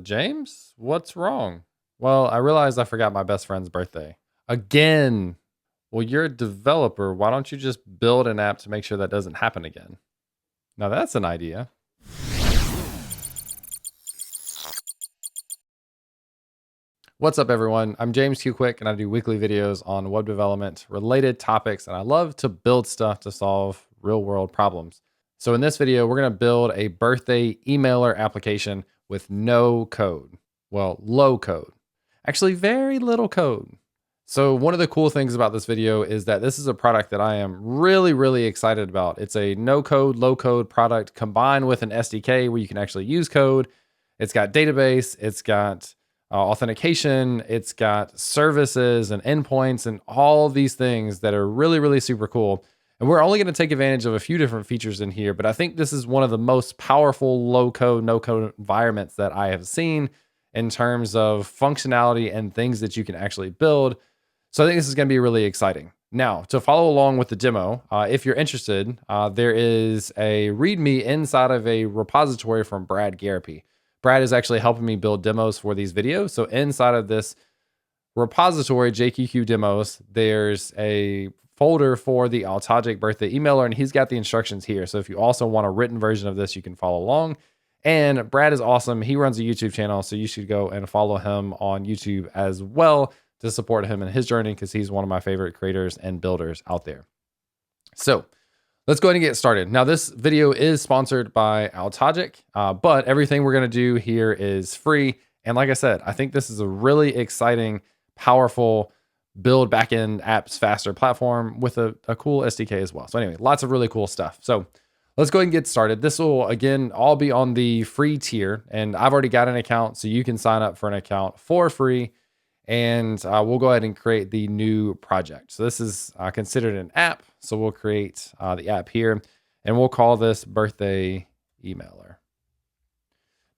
James, what's wrong? Well, I realized I forgot my best friend's birthday. Again. Well, you're a developer. Why don't you just build an app to make sure that doesn't happen again? Now that's an idea. What's up, everyone? I'm James Q Quick, and I do weekly videos on web development related topics, and I love to build stuff to solve real world problems. So in this video, we're going to build a birthday emailer application with no code. Well, low code. Actually, very little code. So one of the cool things about this video is that this is a product that I am really excited about. It's a no code, low code product combined with an SDK where you can actually use code. It's got database, it's got authentication, it's got services and endpoints and all these things that are really super cool. And we're only going to take advantage of a few different features in here, but I think this is one of the most powerful low code, no code environments that I have seen in terms of functionality and things that you can actually build. So I think this is going to be really exciting. Now, to follow along with the demo, if you're interested, there is a README inside of a repository from Brad Garapi. Brad is actually helping me build demos for these videos. So inside of this repository, JQQ demos, there's a folder for the Altogic birthday emailer, and he's got the instructions here. So if you also want a written version of this, you can follow along. And Brad is awesome. He runs a YouTube channel, so you should go and follow him on YouTube as well to support him in his journey, because he's one of my favorite creators and builders out there. So let's go ahead and get started. Now, this video is sponsored by Altogic, but everything we're going to do here is free. And like I said, I think this is a really exciting, powerful build backend apps faster platform with a cool SDK as well. So anyway, lots of really cool stuff. So let's go ahead and get started. This will, again, all be on the free tier, and I've already got an account, so you can sign up for an account for free. And we'll go ahead and create the new project. So this is considered an app. So we'll create the app here, and we'll call this birthday emailer.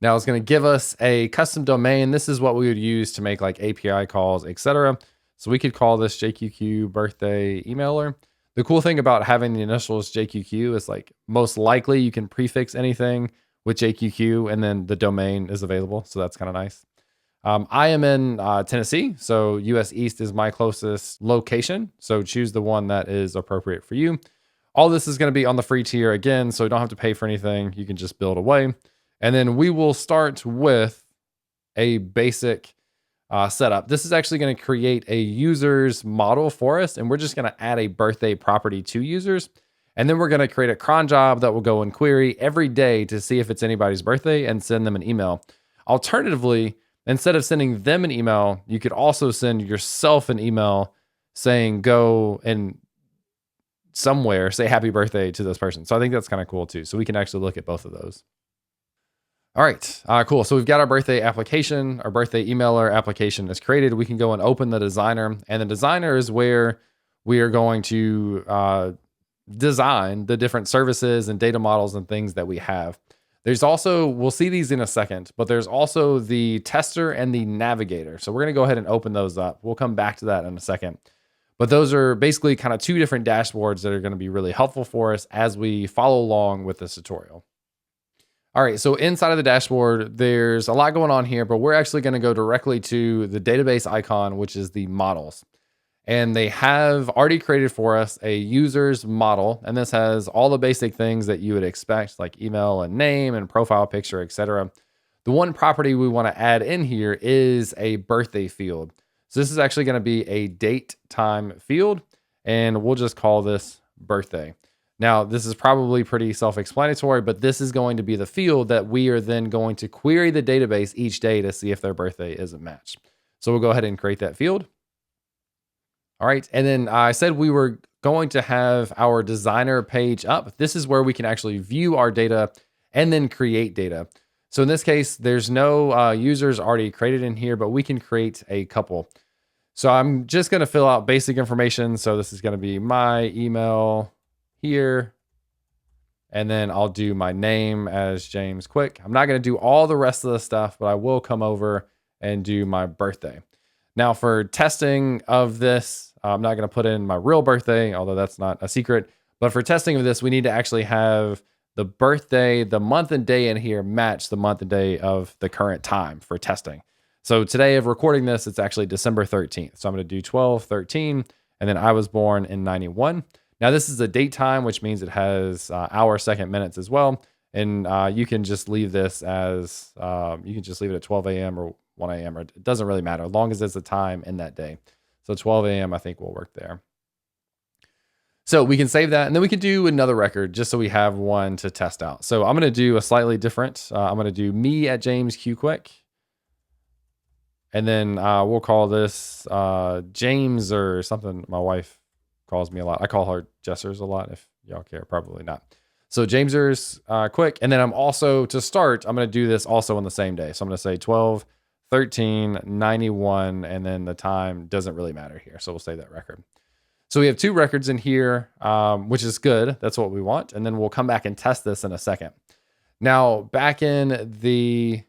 Now it's going to give us a custom domain. This is what we would use to make like API calls, etc. So we could call this JQQ birthday emailer. The cool thing about having the initials JQQ is, like, most likely you can prefix anything with JQQ and then the domain is available. So that's kind of nice. I am in Tennessee, so US East is my closest location. So choose the one that is appropriate for you. All this is going to be on the free tier again, so you don't have to pay for anything. You can just build away. And then we will start with a basic setup. This is actually going to create a user's model for us, and we're just going to add a birthday property to users. And then we're going to create a cron job that will go and query every day to see if it's anybody's birthday and send them an email. Alternatively, instead of sending them an email, you could also send yourself an email saying, go and somewhere say happy birthday to this person. So I think that's kind of cool too. So we can actually look at both of those. All right, cool. So we've got our birthday application, our birthday emailer application is created. We can go and open the designer, and the designer is where we are going to design the different services and data models and things that we have. There's also, we'll see these in a second, but there's also the tester and the navigator. So we're going to go ahead and open those up. We'll come back to that in a second. But those are basically kind of two different dashboards that are going to be really helpful for us as we follow along with this tutorial. All right, so inside of the dashboard, there's a lot going on here, but we're actually going to go directly to the database icon, which is the models. And they have already created for us a user's model. And this has all the basic things that you would expect, like email and name and profile picture, etc. The one property we want to add in here is a birthday field. So this is actually going to be a date time field, and we'll just call this birthday. Now, this is probably pretty self-explanatory, but this is going to be the field that we are then going to query the database each day to see if their birthday isn't matched. So we'll go ahead and create that field. All right, and then I said we were going to have our designer page up. This is where we can actually view our data and then create data. So in this case, there's no users already created in here, but we can create a couple. So I'm just going to fill out basic information. So this is going to be my email here, and then I'll do my name as James Quick. I'm not going to do all the rest of the stuff, but I will come over and do my birthday. Now for testing of this, I'm not going to put in my real birthday, although that's not a secret. But for testing of this, we need to actually have the birthday, the month and day in here match the month and day of the current time for testing. So today of recording this, it's actually December 13th. So I'm going to do 12/13, and then I was born in 91. Now this is a date time, which means it has hour, second, minutes as well. And you can just leave this as, you can just leave it at 12 a.m. or 1 a.m. or it doesn't really matter as long as it's a time in that day. So 12 a.m. I think will work there. So we can save that, and then we can do another record just so we have one to test out. So I'm going to do a slightly different. I'm going to do me at James Q Quick. And then we'll call this James or something. My wife calls me a lot. I call her Jessers a lot. If y'all care, probably not. So Jamesers quick. And then I'm also, to start, I'm going to do this also on the same day. So I'm going to say 12/13/91, and then the time doesn't really matter here. So we'll say that record. So we have 2 records in here, which is good. That's what we want. And then we'll come back and test this in a second. Now, back in the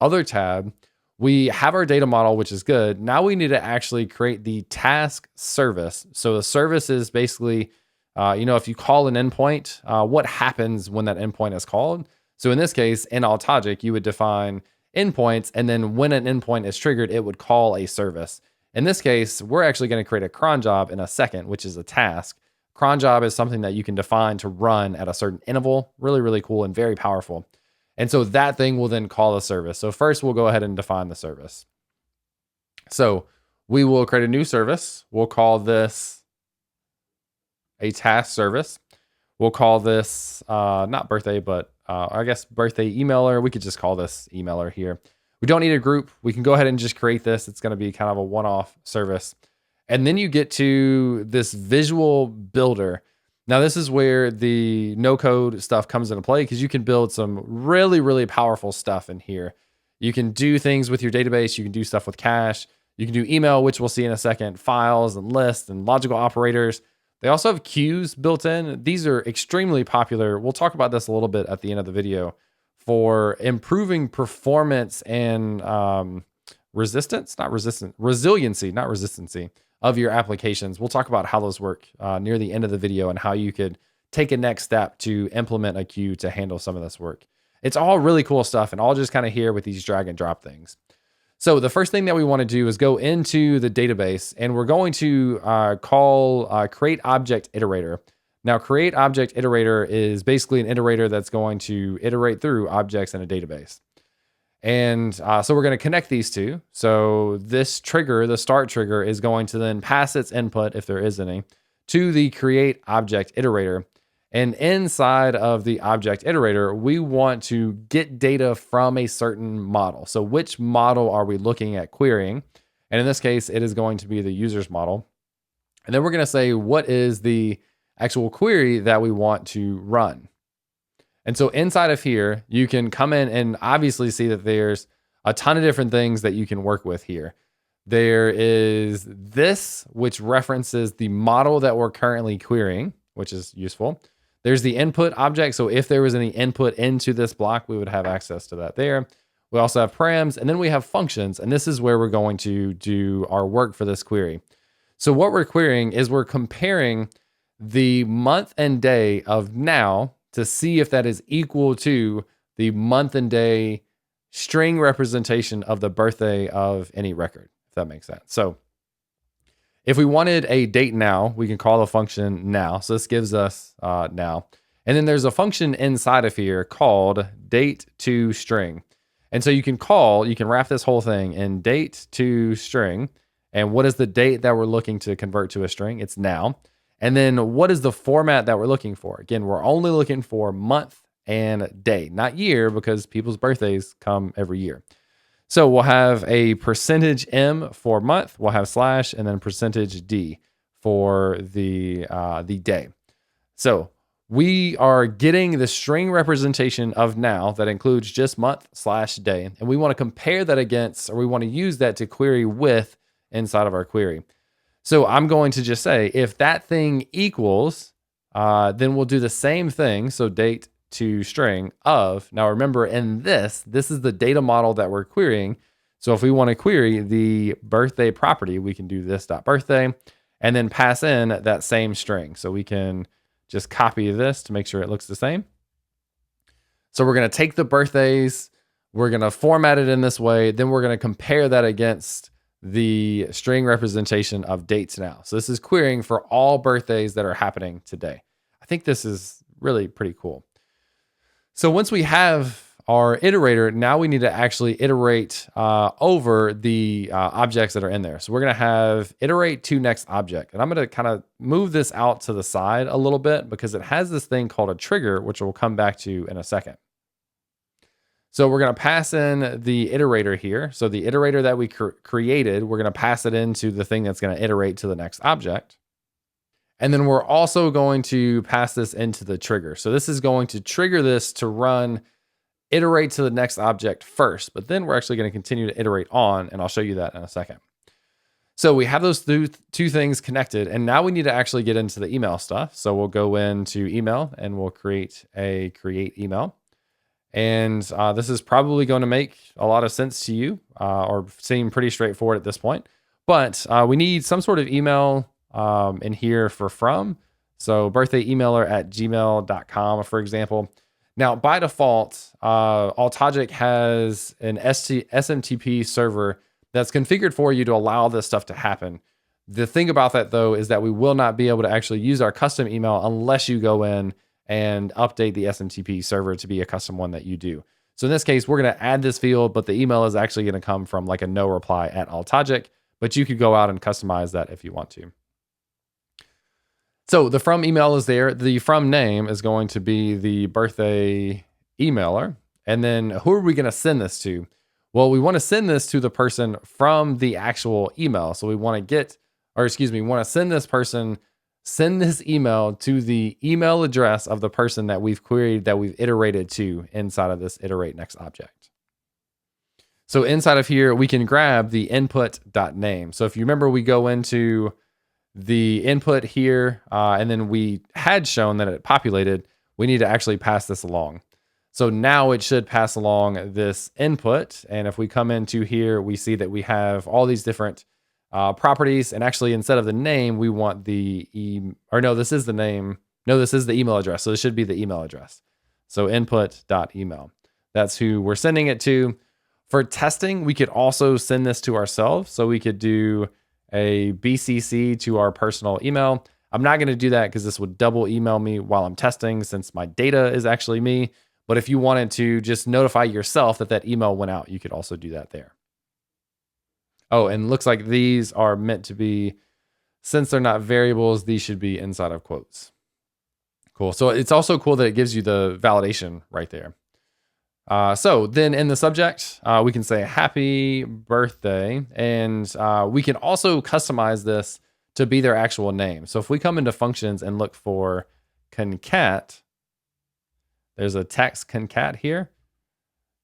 other tab, we have our data model, which is good. Now we need to actually create the task service. So the service is basically, if you call an endpoint, what happens when that endpoint is called? So in this case, in Altogic, you would define endpoints, and then when an endpoint is triggered, it would call a service. In this case, we're actually going to create a cron job in a second, which is a task. Cron job is something that you can define to run at a certain interval. Really, really cool and very powerful. And so that thing will then call a service. So first we'll go ahead and define the service. So we will create a new service. We'll call this a task service. We'll call this not birthday, but I guess birthday emailer. We could just call this emailer here. We don't need a group. We can go ahead and just create this. It's going to be kind of a one-off service. And then you get to this visual builder. Now, this is where the no-code stuff comes into play, because you can build some really, really powerful stuff in here. You can do things with your database. You can do stuff with cache. You can do email, which we'll see in a second, files and lists and logical operators. They also have queues built in. These are extremely popular. We'll talk about this a little bit at the end of the video for improving performance and resiliency of your applications. We'll talk about how those work near the end of the video and how you could take a next step to implement a queue to handle some of this work. It's all really cool stuff, and all just kind of here with these drag and drop things. So the first thing that we want to do is go into the database, and we're going to call create object iterator. Now, create object iterator is basically an iterator that's going to iterate through objects in a database. And so we're going to connect these two. So this trigger, the start trigger, is going to then pass its input, if there is any, to the create object iterator. And inside of the object iterator, we want to get data from a certain model. So which model are we looking at querying? And in this case, it is going to be the user's model. And then we're going to say, what is the actual query that we want to run? And so inside of here, you can come in and obviously see that there's a ton of different things that you can work with here. There is this, which references the model that we're currently querying, which is useful. There's the input object. So if there was any input into this block, we would have access to that there. We also have params, and then we have functions. And this is where we're going to do our work for this query. So what we're querying is we're comparing the month and day of now to see if that is equal to the month and day string representation of the birthday of any record, if that makes sense. So if we wanted a date now, we can call the function now. So this gives us now. And then there's a function inside of here called date to string. And so you can wrap this whole thing in date to string. And what is the date that we're looking to convert to a string? It's now. And then what is the format that we're looking for? Again, we're only looking for month and day, not year, because people's birthdays come every year. So we'll have a %m for month, we'll have slash, and then %d for the day. So we are getting the string representation of now that includes just month / day. And we want to compare that against, or we want to use that to query with inside of our query. So I'm going to just say, if that thing equals, then we'll do the same thing. So date to string of, now remember in this is the data model that we're querying. So if we want to query the birthday property, we can do this.birthday and then pass in that same string. So we can just copy this to make sure it looks the same. So we're going to take the birthdays, we're going to format it in this way, then we're going to compare that against the string representation of dates now. So this is querying for all birthdays that are happening today. I think this is really pretty cool. So once we have our iterator, now we need to actually iterate over the objects that are in there. So we're going to have iterate to next object. And I'm going to kind of move this out to the side a little bit because it has this thing called a trigger, which we'll come back to in a second. So we're going to pass in the iterator here. So the iterator that we created, we're going to pass it into the thing that's going to iterate to the next object. And then we're also going to pass this into the trigger. So this is going to trigger this to run iterate to the next object first, but then we're actually going to continue to iterate on, and I'll show you that in a second. So we have those two things connected, and now we need to actually get into the email stuff. So we'll go into email and we'll create a create email. And this is probably going to make a lot of sense to you or seem pretty straightforward at this point, but we need some sort of email in here for from. So birthday emailer at gmail.com, for example. Now, by default, Altogic has an SMTP server that's configured for you to allow this stuff to happen. The thing about that, though, is that we will not be able to actually use our custom email unless you go in and update the SMTP server to be a custom one that you do. So in this case, we're going to add this field, but the email is actually going to come from like a no reply at Altogic, but you could go out and customize that if you want to. So the from email is there. The from name is going to be the birthday emailer. And then who are we going to send this to? Well, we want to send this to the person from the actual email. So we want to we want to send this email to the email address of the person that we've queried, that we've iterated to inside of this iterate next object. So inside of here, we can grab the input.name. So if you remember, we go into the input here, and then we had shown that it populated. We need to actually pass this along. So now it should pass along this input. And if we come into here, we see that we have all these different properties. And actually, instead of the name, we want this is the name. No, this is the email address. So this should be the email address. So input.email. That's who we're sending it to. For testing, we could also send this to ourselves. So we could do a BCC to our personal email. I'm not going to do that because this would double email me while I'm testing, since my data is actually me. But if you wanted to just notify yourself that that email went out, you could also do that there. Oh, and looks like these are meant to be, since they're not variables, these should be inside of quotes. Cool. So it's also cool that it gives you the validation right there. So then in the subject, we can say happy birthday, and we can also customize this to be their actual name. So if we come into functions and look for concat, there's a text concat here,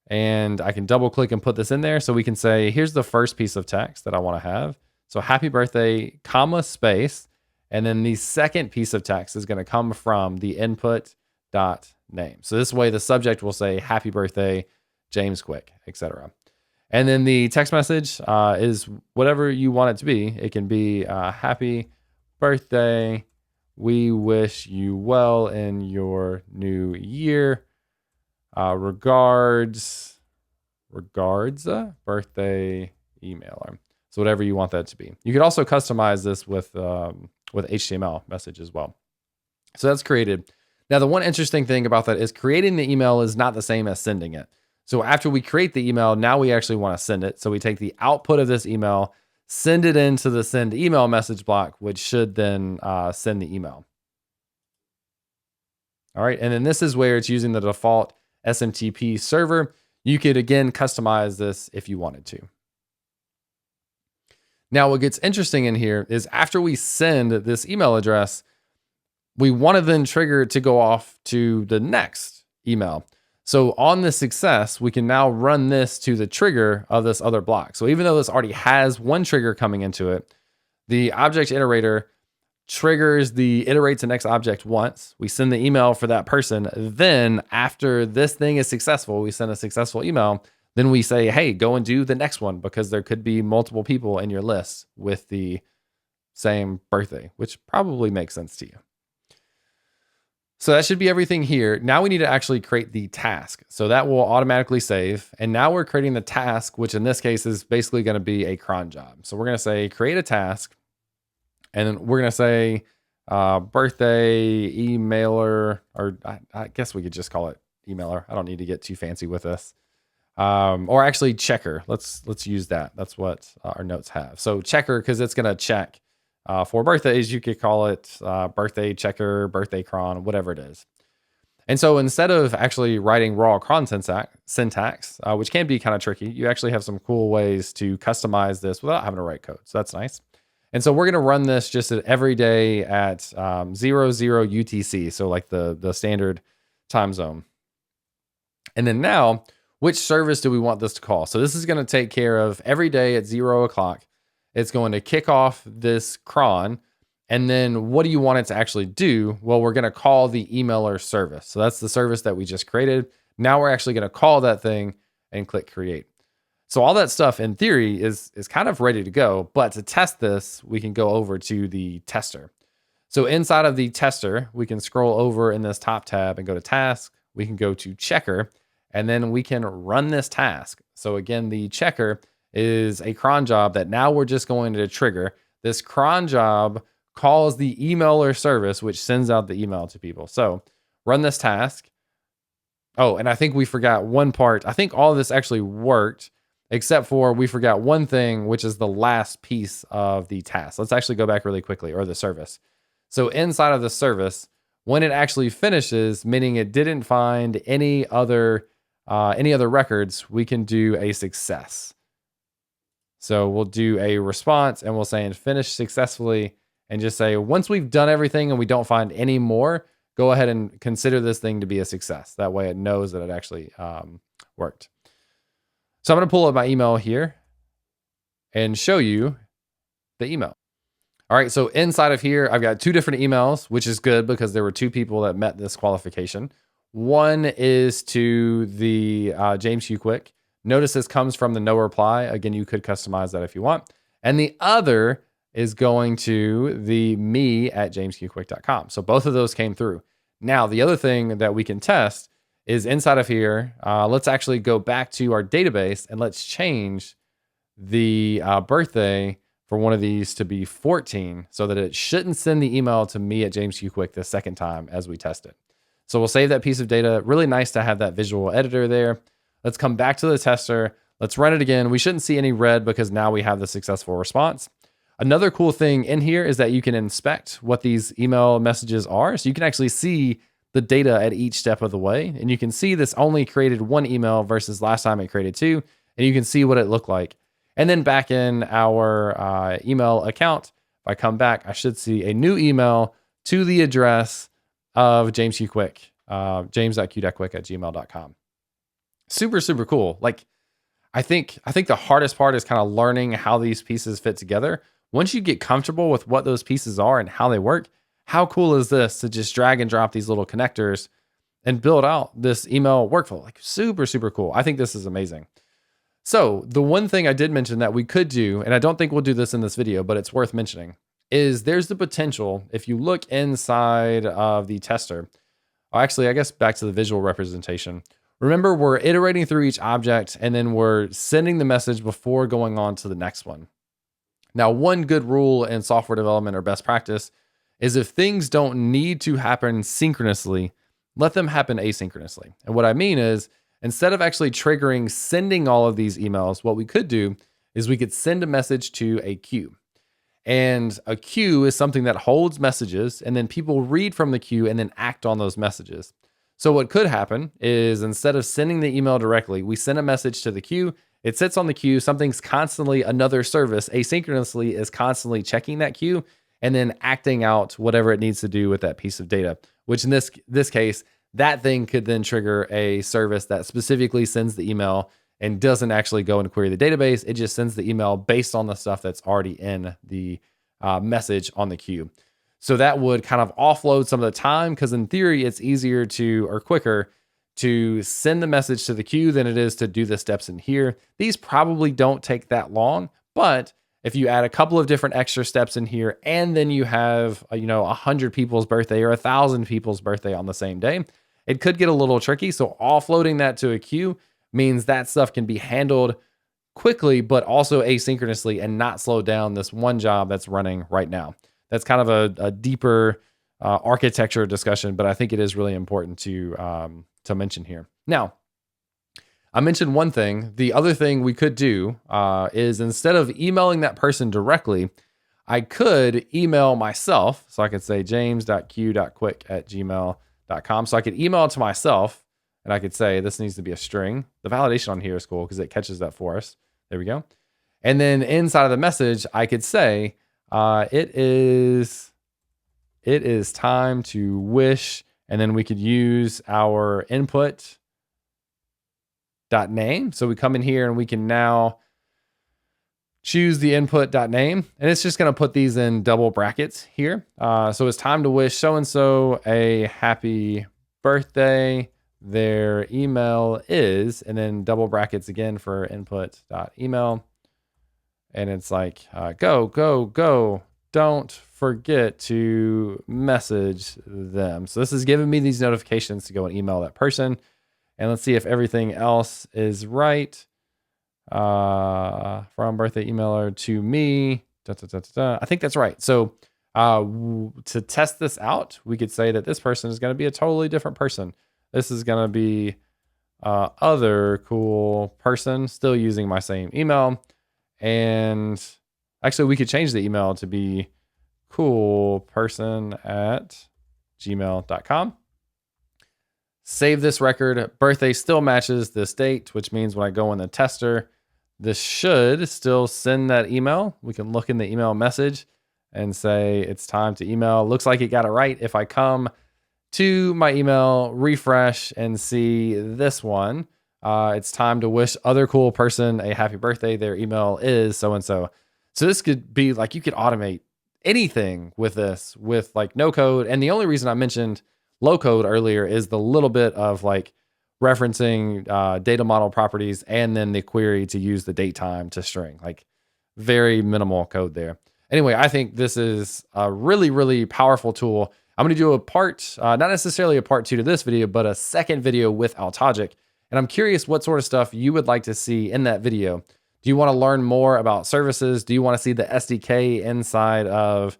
and I can double click and put this in there. So we can say, here's the first piece of text that I want to have. So happy birthday, comma, space, and then the second piece of text is going to come from the input dot name. So this way the subject will say happy birthday, James Quick, etc. And then the text message is whatever you want it to be. It can be happy birthday, we wish you well in your new year. Regards, birthday emailer. So whatever you want that to be. You could also customize this with HTML message as well. So that's created. Now, the one interesting thing about that is creating the email is not the same as sending it. So after we create the email, now we actually want to send it. So we take the output of this email, send it into the send email message block, which should then send the email. All right. And then this is where it's using the default SMTP server. You could, again, customize this if you wanted to. Now, what gets interesting in here is after we send this email address, we want to then trigger to go off to the next email. So on the success, we can now run this to the trigger of this other block. So even though this already has one trigger coming into it, the object iterator triggers the iterate to next object once. We send the email for that person. Then after this thing is successful, we send a successful email. Then we say, hey, go and do the next one, because there could be multiple people in your list with the same birthday, which probably makes sense to you. So that should be everything here. Now we need to actually create the task. So that will automatically save. And now we're creating the task, which in this case is basically going to be a cron job. So we're going to say create a task. And then we're going to say birthday emailer, or I guess we could just call it emailer. I don't need to get too fancy with this. Or actually checker. Let's use that. That's what our notes have. So checker, because it's going to check. For birthdays, you could call it birthday checker, birthday cron, whatever it is. And so instead of actually writing raw cron syntax, which can be kind of tricky, you actually have some cool ways to customize this without having to write code. So that's nice. And so we're going to run this just every day at 00 UTC, so like the standard time zone. And then now, which service do we want this to call? So this is going to take care of every day at 0 o'clock. It's going to kick off this cron. And then what do you want it to actually do? Well, we're going to call the emailer service. So that's the service that we just created. Now we're actually going to call that thing and click create. So all that stuff in theory is kind of ready to go. But to test this, we can go over to the tester. So inside of the tester, we can scroll over in this top tab and go to task. We can go to checker, and then we can run this task. So again, the checker is a cron job that now we're just going to trigger. This cron job calls the emailer service, which sends out the email to people. So run this task. Oh, and I think we forgot one part. I think all of this actually worked, except for we forgot one thing, which is the last piece of the task. Let's actually go back really quickly, or the service. So inside of the service, when it actually finishes, meaning it didn't find any other records, we can do a success. So we'll do a response and we'll say and finish successfully, and just say, once we've done everything and we don't find any more, go ahead and consider this thing to be a success. That way it knows that it actually worked. So I'm going to pull up my email here and show you the email. All right, so inside of here, I've got two different emails, which is good because there were two people that met this qualification. One is to the James Hugh Quick. Notice this comes from the no reply. Again, you could customize that if you want. And the other is going to the me@jamesqquick.com. So both of those came through. Now, the other thing that we can test is inside of here. Let's actually go back to our database and let's change the birthday for one of these to be 14 so that it shouldn't send the email to me@jamesqquick the second time as we test it. So we'll save that piece of data. Really nice to have that visual editor there. Let's come back to the tester. Let's run it again. We shouldn't see any red because now we have the successful response. Another cool thing in here is that you can inspect what these email messages are. So you can actually see the data at each step of the way. And you can see this only created one email versus last time it created two. And you can see what it looked like. And then back in our email account, if I come back, I should see a new email to the address of James Hugh Quick, james.q.quick@gmail.com. Super, super cool. Like, I think the hardest part is kind of learning how these pieces fit together. Once you get comfortable with what those pieces are and how they work, how cool is this to just drag and drop these little connectors and build out this email workflow? Like, super, super cool. I think this is amazing. So the one thing I did mention that we could do, and I don't think we'll do this in this video, but it's worth mentioning, is there's the potential, if you look inside of the tester, actually, I guess back to the visual representation. Remember, we're iterating through each object and then we're sending the message before going on to the next one. Now, one good rule in software development or best practice is if things don't need to happen synchronously, let them happen asynchronously. And what I mean is, instead of actually triggering sending all of these emails, what we could do is we could send a message to a queue. And a queue is something that holds messages, and then people read from the queue and then act on those messages. So what could happen is instead of sending the email directly, we send a message to the queue. It sits on the queue. Something's constantly, another service asynchronously is constantly checking that queue and then acting out whatever it needs to do with that piece of data, which in this case, that thing could then trigger a service that specifically sends the email and doesn't actually go and query the database. It just sends the email based on the stuff that's already in the message on the queue. So that would kind of offload some of the time, because in theory, it's easier to, or quicker, to send the message to the queue than it is to do the steps in here. These probably don't take that long, but if you add a couple of different extra steps in here, and then you have, 100 people's birthday or 1,000 people's birthday on the same day, it could get a little tricky. So offloading that to a queue means that stuff can be handled quickly, but also asynchronously and not slow down this one job that's running right now. That's kind of a deeper architecture discussion, but I think it is really important to mention here. Now, I mentioned one thing. The other thing we could do is instead of emailing that person directly, I could email myself. So I could say james.q.quick@gmail.com. So I could email it to myself, and I could say this needs to be a string. The validation on here is cool because it catches that for us. There we go. And then inside of the message, I could say it is time to wish, and then we could use our input .name. So we come in here and we can now choose the input .name, and it's just going to put these in double brackets here. So it's time to wish so-and-so a happy birthday. Their email is, and then double brackets again for input.email. And it's like, go. Don't forget to message them. So this is giving me these notifications to go and email that person. And let's see if everything else is right. From birthday emailer to me. I think that's right. So to test this out, we could say that this person is going to be a totally different person. This is going to be other cool person, still using my same email. And actually, we could change the email to be coolperson@gmail.com. Save this record. Birthday still matches this date, which means when I go in the tester, this should still send that email. We can look in the email message and say it's time to email. Looks like it got it right. If I come to my email, refresh, and see this one, it's time to wish other cool person a happy birthday. Their email is so-and-so. So this could be like, you could automate anything with this with like no code. And the only reason I mentioned low code earlier is the little bit of like referencing data model properties and then the query to use the date time to string, like very minimal code there. Anyway, I think this is a really, really powerful tool. I'm going to do a part, not necessarily a part 2 to this video, but a second video with Altogic. And I'm curious what sort of stuff you would like to see in that video. Do you want to learn more about services? Do you want to see the SDK inside of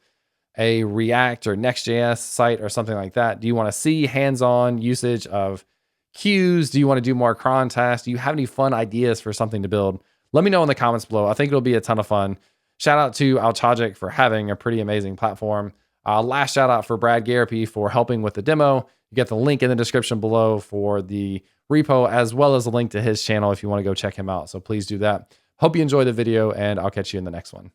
a React or Next.js site or something like that? Do you want to see hands-on usage of queues? Do you want to do more cron tasks? Do you have any fun ideas for something to build? Let me know in the comments below. I think it'll be a ton of fun. Shout out to Altogic for having a pretty amazing platform. Last shout out for Brad Garapi for helping with the demo. You get the link in the description below for the repo, as well as a link to his channel if you want to go check him out. So please do that. Hope you enjoyed the video, and I'll catch you in the next one.